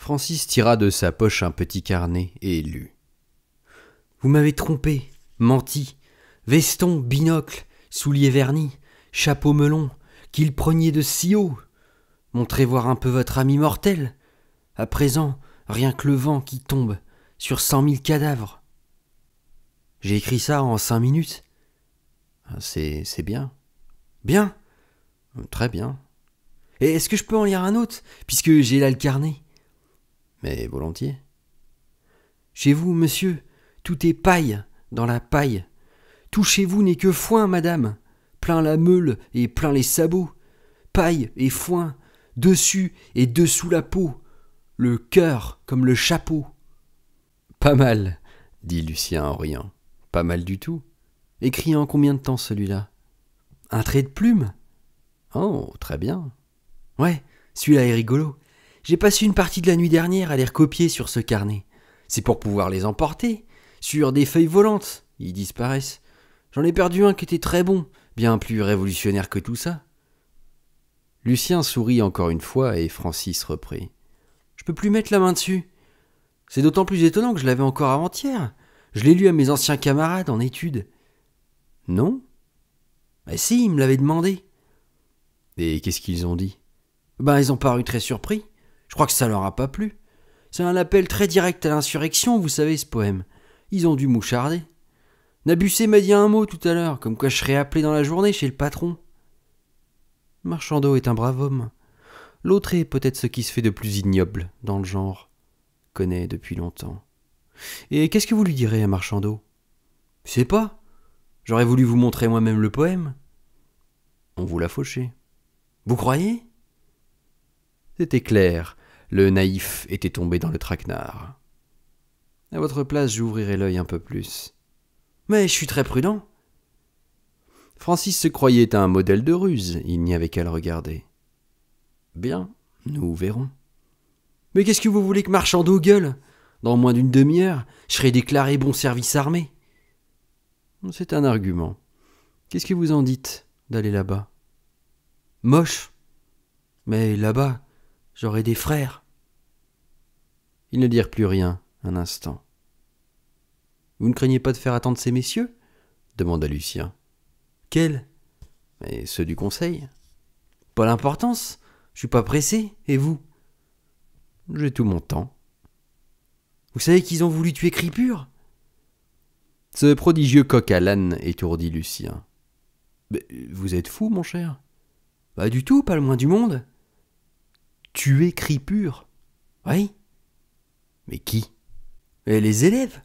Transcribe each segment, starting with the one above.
Francis tira de sa poche un petit carnet et lut. « Vous m'avez trompé, menti, veston, binocle, souliers vernis, chapeau melon, qu'il preniez de si haut. Montrez voir un peu votre ami mortel. À présent, rien que le vent qui tombe sur 100 000 cadavres. » J'ai écrit ça en 5 minutes. C'est bien. Bien. Très bien. Et est-ce que je peux en lire un autre, puisque j'ai là le carnet? Mais volontiers. Chez vous, monsieur, tout est paille dans la paille. Tout chez vous n'est que foin, madame. Plein la meule et plein les sabots. Paille et foin, dessus et dessous la peau. Le cœur comme le chapeau. Pas mal, dit Lucien en riant. Pas mal du tout. Écrit en combien de temps celui-là? Un trait de plume? Oh, très bien. Ouais, celui-là est rigolo. J'ai passé une partie de la nuit dernière à les recopier sur ce carnet. C'est pour pouvoir les emporter. Sur des feuilles volantes, ils disparaissent. J'en ai perdu un qui était très bon, bien plus révolutionnaire que tout ça. Lucien sourit encore une fois et Francis reprit. Je peux plus mettre la main dessus. C'est d'autant plus étonnant que je l'avais encore avant-hier. Je l'ai lu à mes anciens camarades en études. Non? Mais si, ils me l'avaient demandé. Et qu'est-ce qu'ils ont dit? Ils ont paru très surpris. Je crois que ça leur a pas plu. C'est un appel très direct à l'insurrection, vous savez, ce poème. Ils ont dû moucharder. Nabucet m'a dit un mot tout à l'heure, comme quoi je serais appelé dans la journée chez le patron. Marchandeau est un brave homme. L'autre est peut-être ce qui se fait de plus ignoble dans le genre. Connaît depuis longtemps. Et qu'est-ce que vous lui direz à Marchandeau? Je sais pas. J'aurais voulu vous montrer moi-même le poème. On vous l'a fauché. Vous croyez? C'était clair. Le naïf était tombé dans le traquenard. À votre place, j'ouvrirai l'œil un peu plus. Mais je suis très prudent. Francis se croyait un modèle de ruse, il n'y avait qu'à le regarder. Bien, nous verrons. Mais qu'est-ce que vous voulez que Marchandeau gueule? Dans moins d'une demi-heure, je serai déclaré bon service armé. C'est un argument. Qu'est-ce que vous en dites d'aller là-bas? Moche. Mais là-bas, j'aurai des frères. Ils ne dirent plus rien un instant. Vous ne craignez pas de faire attendre ces messieurs? Demanda Lucien. Quels? Mais ceux du conseil. Pas l'importance. Je suis pas pressé. Et vous? J'ai tout mon temps. Vous savez qu'ils ont voulu tuer Cripure? Ce prodigieux coq à l'âne étourdit Lucien. Mais vous êtes fou, mon cher? Pas du tout, pas le moins du monde. Tuer Cripure? Oui. Mais qui? Et les élèves?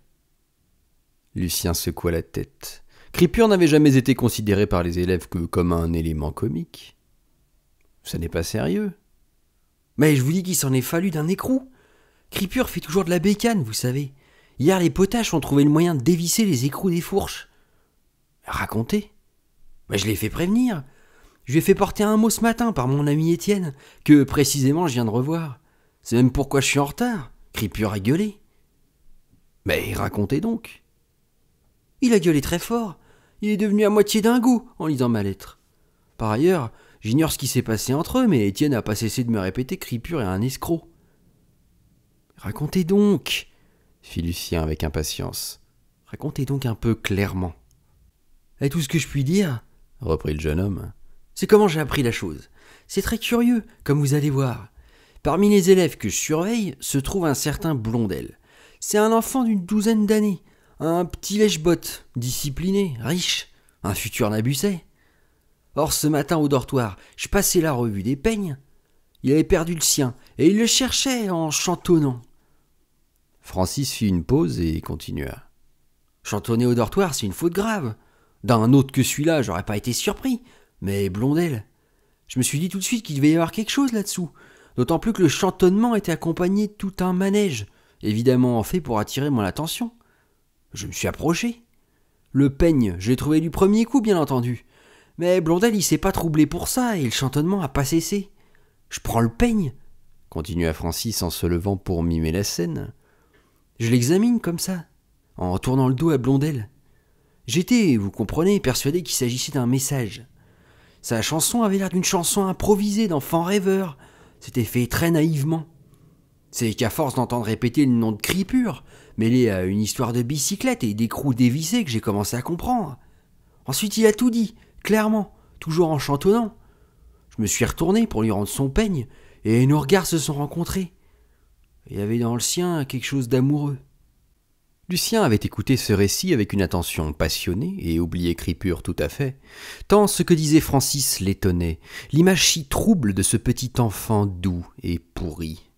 Lucien secoua la tête. Cripure n'avait jamais été considéré par les élèves que comme un élément comique. Ça n'est pas sérieux. Mais je vous dis qu'il s'en est fallu d'un écrou. Cripure fait toujours de la bécane, vous savez. Hier, les potaches ont trouvé le moyen de dévisser les écrous des fourches. Racontez. Je l'ai fait prévenir. Je lui ai fait porter un mot ce matin par mon ami Étienne, que précisément je viens de revoir. C'est même pourquoi je suis en retard. Cripure a gueulé. Mais racontez donc. Il a gueulé très fort. Il est devenu à moitié dingo en lisant ma lettre. Par ailleurs, j'ignore ce qui s'est passé entre eux, mais Étienne n'a pas cessé de me répéter que Cripure est un escroc. Racontez donc, fit Lucien avec impatience. Racontez donc un peu clairement. Et tout ce que je puis dire, reprit le jeune homme, c'est comment j'ai appris la chose. C'est très curieux, comme vous allez voir. Parmi les élèves que je surveille se trouve un certain Blondel. C'est un enfant d'une 12aine d'années, un petit lèche-botte, discipliné, riche, un futur Nabucet. Or, ce matin au dortoir, je passais la revue des peignes. Il avait perdu le sien, et il le cherchait en chantonnant. Francis fit une pause et continua. Chantonner au dortoir, c'est une faute grave. D'un autre que celui-là, j'aurais pas été surpris. Mais Blondel, je me suis dit tout de suite qu'il devait y avoir quelque chose là-dessous. D'autant plus que le chantonnement était accompagné de tout un manège, évidemment fait pour attirer mon attention. Je me suis approché. Le peigne, je l'ai trouvé du premier coup, bien entendu. Mais Blondel, il s'est pas troublé pour ça, et le chantonnement a pas cessé. Je prends le peigne, continua Francis en se levant pour mimer la scène. Je l'examine comme ça, en tournant le dos à Blondel. J'étais, vous comprenez, persuadé qu'il s'agissait d'un message. Sa chanson avait l'air d'une chanson improvisée d'enfant rêveur. C'était fait très naïvement. C'est qu'à force d'entendre répéter le nom de Cripure, mêlé à une histoire de bicyclette et d'écrous dévissés, que j'ai commencé à comprendre. Ensuite il a tout dit, clairement, toujours en chantonnant. Je me suis retourné pour lui rendre son peigne, et nos regards se sont rencontrés. Il y avait dans le sien quelque chose d'amoureux. Lucien avait écouté ce récit avec une attention passionnée et oublié Cripure tout à fait, tant ce que disait Francis l'étonnait, l'image si trouble de ce petit enfant doux et pourri.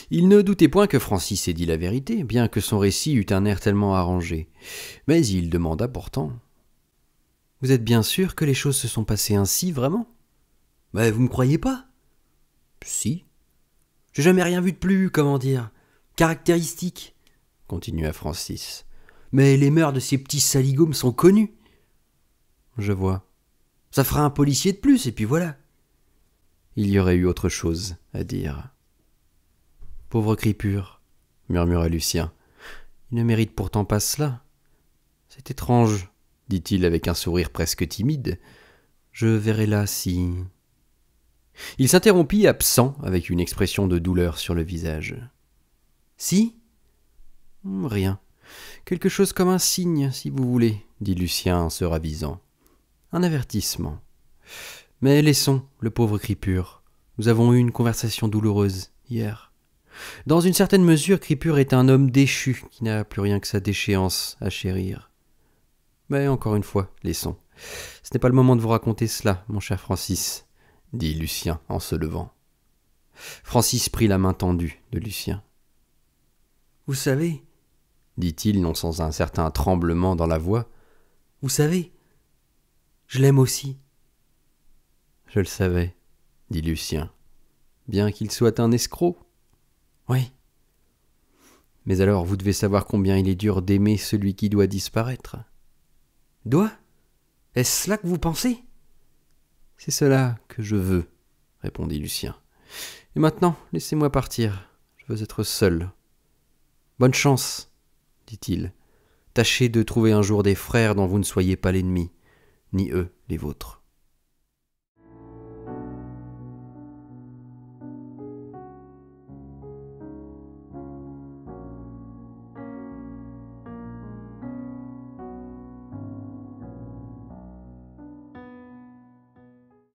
Il ne doutait point que Francis ait dit la vérité, bien que son récit eût un air tellement arrangé. Mais il demanda pourtant. « Vous êtes bien sûr que les choses se sont passées ainsi, vraiment ? » ?»« Mais vous me croyez pas ? » ?»« Si. J'ai jamais rien vu de plus, comment dire, caractéristique, » continua Francis. « Mais les mœurs de ces petits saligomes sont connues. » »« Je vois. Ça fera un policier de plus, et puis voilà. » Il y aurait eu autre chose à dire. « Pauvre Cripure, » murmura Lucien. « Il ne mérite pourtant pas cela. C'est étrange, dit-il avec un sourire presque timide. Je verrai là si... » Il s'interrompit, absent, avec une expression de douleur sur le visage. « Si ? Rien. Quelque chose comme un signe, si vous voulez, dit Lucien en se ravisant. Un avertissement. Mais laissons le pauvre Cripure. Nous avons eu une conversation douloureuse hier. Dans une certaine mesure, Cripure est un homme déchu qui n'a plus rien que sa déchéance à chérir. Mais encore une fois, laissons. Ce n'est pas le moment de vous raconter cela, mon cher Francis, dit Lucien en se levant. Francis prit la main tendue de Lucien. Vous savez, dit-il non sans un certain tremblement dans la voix, vous savez, je l'aime aussi. Je le savais, dit Lucien, bien qu'il soit un escroc. Oui. Mais alors vous devez savoir combien il est dur d'aimer celui qui doit disparaître. Doit ? Est-ce cela que vous pensez ? C'est cela que je veux, répondit Lucien. Et maintenant, laissez-moi partir. Je veux être seul. Bonne chance, dit-il. Tâchez de trouver un jour des frères dont vous ne soyez pas l'ennemi, ni eux les vôtres.